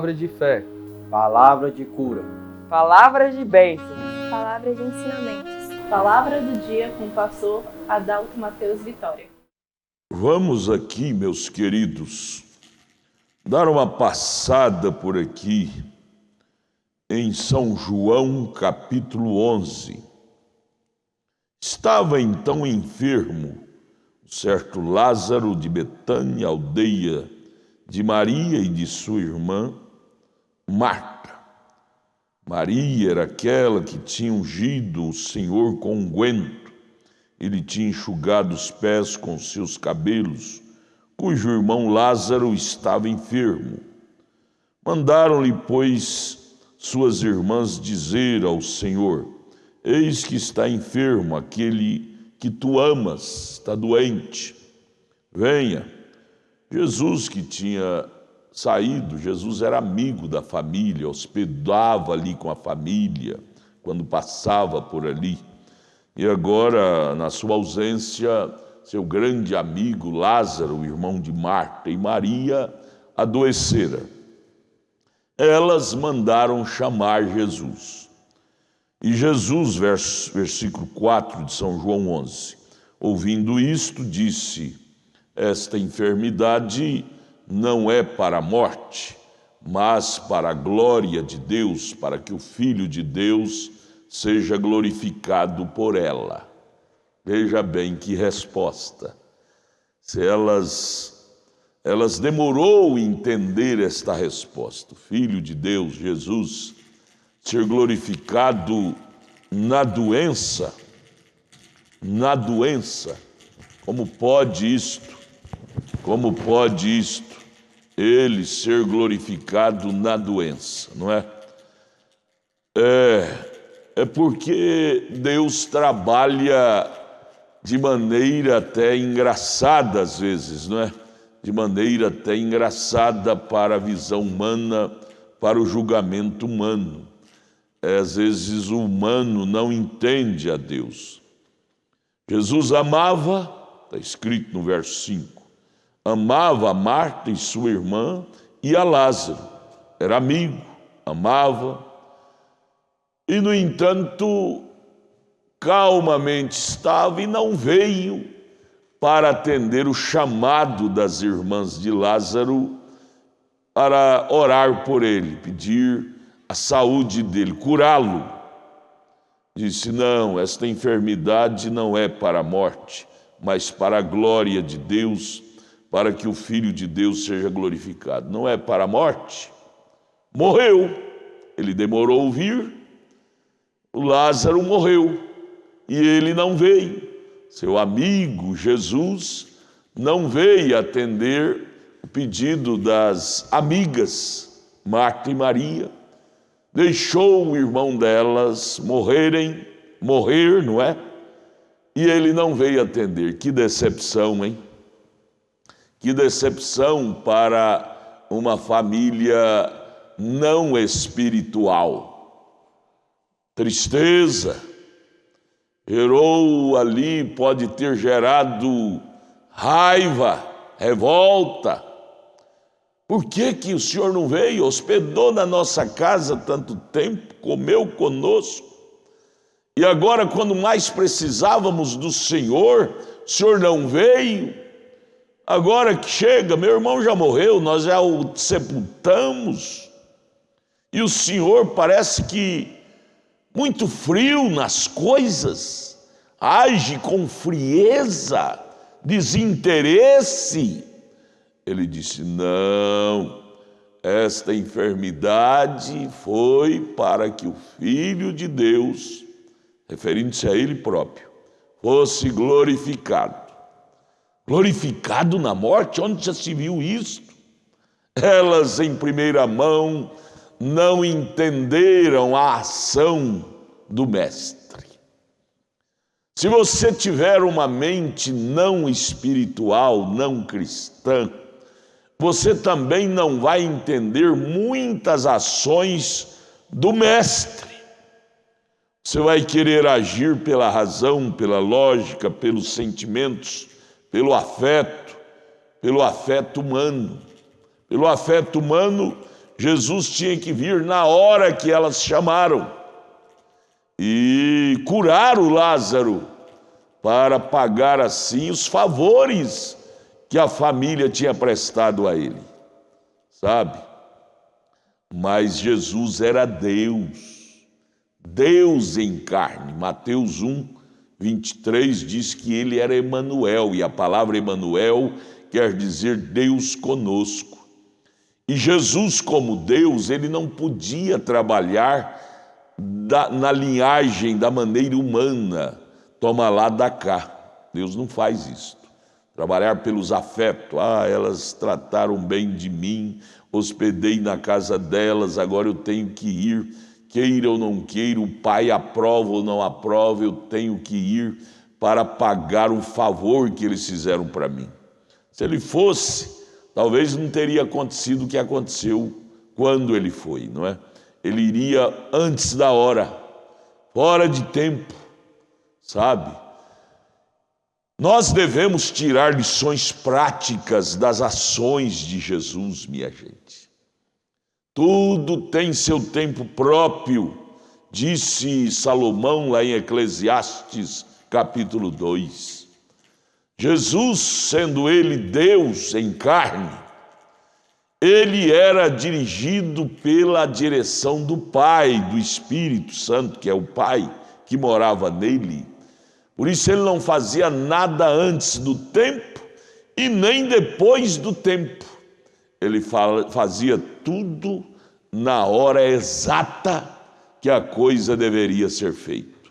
Palavra de fé. Palavra de cura. Palavra de bênção. Palavra de ensinamentos. Palavra do dia com o pastor Adalto Mateus Vitória. Vamos aqui, meus queridos, dar uma passada por aqui em São João, capítulo 11. Estava então enfermo um certo Lázaro de Betânia, aldeia de Maria e de sua irmã Marta. Maria era aquela que tinha ungido o Senhor com unguento. Ele tinha enxugado os pés com seus cabelos, cujo irmão Lázaro estava enfermo. Mandaram-lhe, pois, suas irmãs dizer ao Senhor: eis que está enfermo aquele que tu amas, está doente. Venha. Jesus, que tinha saído, Jesus era amigo da família, hospedava ali com a família, quando passava por ali. E agora, na sua ausência, seu grande amigo Lázaro, o irmão de Marta e Maria, adoecera. Elas mandaram chamar Jesus. E Jesus, versículo 4 de São João 11, ouvindo isto, disse: esta enfermidade não é para a morte, mas para a glória de Deus, para que o Filho de Deus seja glorificado por ela. Veja bem que resposta. Se elas demorou em entender esta resposta. O Filho de Deus, Jesus, ser glorificado na doença. Como pode isto? Como pode isto? Ele ser glorificado na doença, não é? É porque Deus trabalha de maneira até engraçada às vezes, não é? De maneira até engraçada para a visão humana, para o julgamento humano. Às vezes o humano não entende a Deus. Jesus amava, está escrito no verso 5, amava a Marta e sua irmã e a Lázaro. Era amigo, amava. E, no entanto, calmamente estava e não veio para atender o chamado das irmãs de Lázaro para orar por ele, pedir a saúde dele, curá-lo. Disse: não, esta enfermidade não é para a morte, mas para a glória de Deus, para que o Filho de Deus seja glorificado. Não é para a morte. Morreu. Ele demorou a vir. O Lázaro morreu. E ele não veio. Seu amigo Jesus não veio atender o pedido das amigas Marta e Maria. Deixou o irmão delas morrer, não é? E ele não veio atender. Que decepção, hein? Que decepção para uma família não espiritual. Tristeza. Gerou ali, pode ter gerado raiva, revolta. Por que o Senhor não veio? Hospedou na nossa casa tanto tempo, comeu conosco. E agora, quando mais precisávamos do Senhor, o Senhor não veio. Agora que chega, meu irmão já morreu, nós já o sepultamos. E o Senhor parece que muito frio nas coisas, age com frieza, desinteresse. Ele disse: não, esta enfermidade foi para que o Filho de Deus, referindo-se a ele próprio, fosse glorificado. Glorificado na morte? Onde já se viu isto? Elas, em primeira mão, não entenderam a ação do Mestre. Se você tiver uma mente não espiritual, não cristã, você também não vai entender muitas ações do Mestre. Você vai querer agir pela razão, pela lógica, pelos sentimentos, pelo afeto humano. Pelo afeto humano, Jesus tinha que vir na hora que elas chamaram e curar o Lázaro para pagar assim os favores que a família tinha prestado a ele, sabe? Mas Jesus era Deus, Deus em carne. Mateus 1:23 diz que ele era Emanuel, e a palavra Emanuel quer dizer Deus conosco. E Jesus, como Deus, ele não podia trabalhar na linhagem da maneira humana, toma lá, dá cá. Deus não faz isso. Trabalhar pelos afetos, elas trataram bem de mim, hospedei na casa delas, agora eu tenho que ir, queira ou não queira, o pai aprova ou não aprova, eu tenho que ir para pagar o favor que eles fizeram para mim. Se ele fosse, talvez não teria acontecido o que aconteceu quando ele foi, não é? Ele iria antes da hora, fora de tempo, sabe? Nós devemos tirar lições práticas das ações de Jesus, minha gente. Tudo tem seu tempo próprio, disse Salomão lá em Eclesiastes capítulo 2. Jesus, sendo ele Deus em carne, ele era dirigido pela direção do Pai, do Espírito Santo, que é o Pai que morava nele. Por isso ele não fazia nada antes do tempo e nem depois do tempo. Ele fazia tudo na hora exata que a coisa deveria ser feita.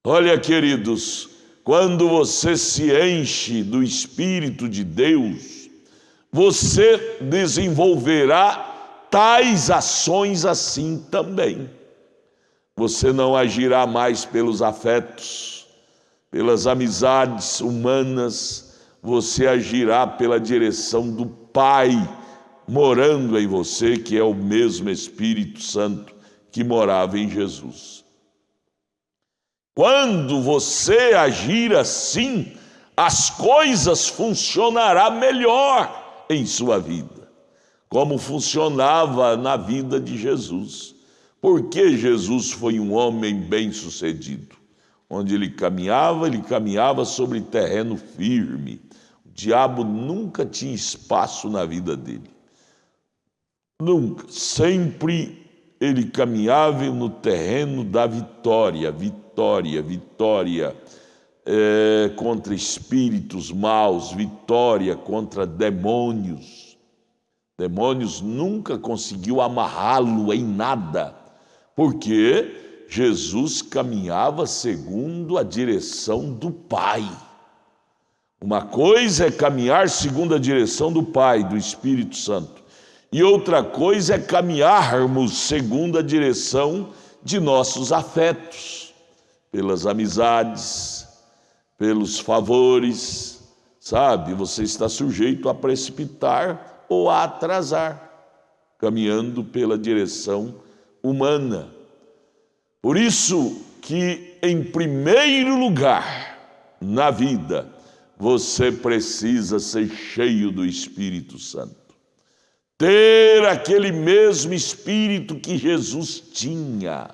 Olha, queridos, quando você se enche do Espírito de Deus, você desenvolverá tais ações assim também. Você não agirá mais pelos afetos, pelas amizades humanas, você agirá pela direção do Pai morando em você, que é o mesmo Espírito Santo que morava em Jesus. Quando você agir assim, as coisas funcionarão melhor em sua vida, como funcionava na vida de Jesus. Porque Jesus foi um homem bem-sucedido. Onde ele caminhava sobre terreno firme. O diabo nunca tinha espaço na vida dele. Nunca. Sempre ele caminhava no terreno da vitória, vitória contra espíritos maus, vitória contra demônios. Demônios nunca conseguiu amarrá-lo em nada, porque Jesus caminhava segundo a direção do Pai. Uma coisa é caminhar segundo a direção do Pai, do Espírito Santo, e outra coisa é caminharmos segundo a direção de nossos afetos, pelas amizades, pelos favores, sabe? Você está sujeito a precipitar ou a atrasar, caminhando pela direção humana. Por isso que, em primeiro lugar, na vida, você precisa ser cheio do Espírito Santo. Ter aquele mesmo Espírito que Jesus tinha.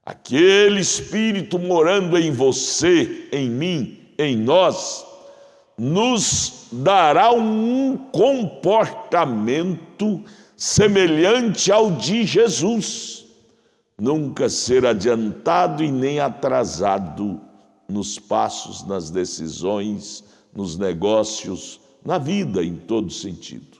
Aquele Espírito morando em você, em mim, em nós, nos dará um comportamento semelhante ao de Jesus. Nunca ser adiantado e nem atrasado nos passos, nas decisões, nos negócios, na vida em todo sentido.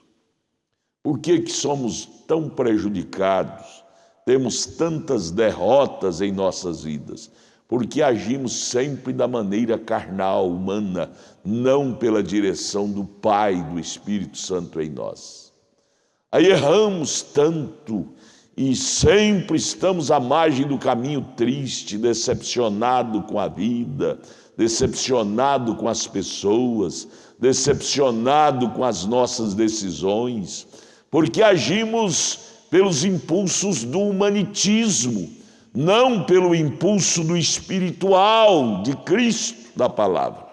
Por que somos tão prejudicados? Temos tantas derrotas em nossas vidas? Porque agimos sempre da maneira carnal, humana, não pela direção do Pai, do Espírito Santo em nós. Aí erramos tanto e sempre estamos à margem do caminho triste, decepcionado com a vida, decepcionado com as pessoas, decepcionado com as nossas decisões, porque agimos pelos impulsos do humanitismo, não pelo impulso do espiritual de Cristo, da palavra.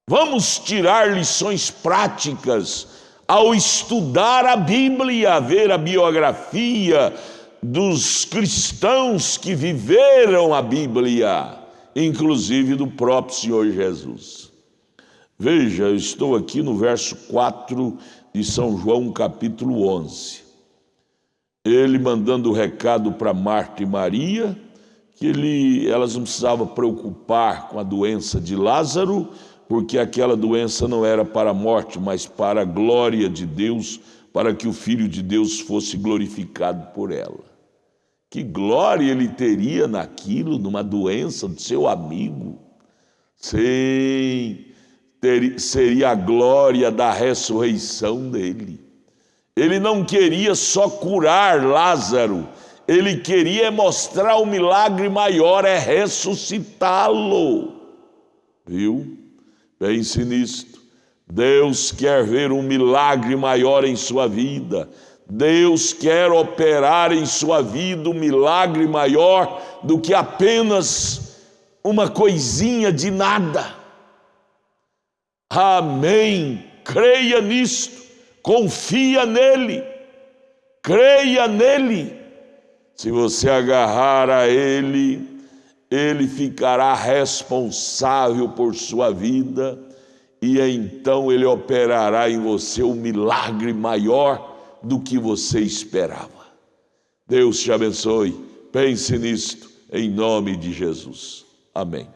Vamos tirar lições práticas ao estudar a Bíblia, ver a biografia dos cristãos que viveram a Bíblia, inclusive do próprio Senhor Jesus. Veja, eu estou aqui no verso 4 de São João, capítulo 11. Ele mandando o recado para Marta e Maria, que elas não precisavam preocupar com a doença de Lázaro, porque aquela doença não era para a morte, mas para a glória de Deus, para que o Filho de Deus fosse glorificado por ela. Que glória ele teria naquilo, numa doença do seu amigo? Sim, seria a glória da ressurreição dele. Ele não queria só curar Lázaro, ele queria mostrar o milagre maior, é ressuscitá-lo. Viu? Pense nisto. Deus quer ver um milagre maior em sua vida. Deus quer operar em sua vida um milagre maior do que apenas uma coisinha de nada. Amém. Creia nisto. Confia nele. Creia nele. Se você agarrar a ele, ele ficará responsável por sua vida e então ele operará em você um milagre maior do que você esperava. Deus te abençoe. Pense nisto em nome de Jesus. Amém.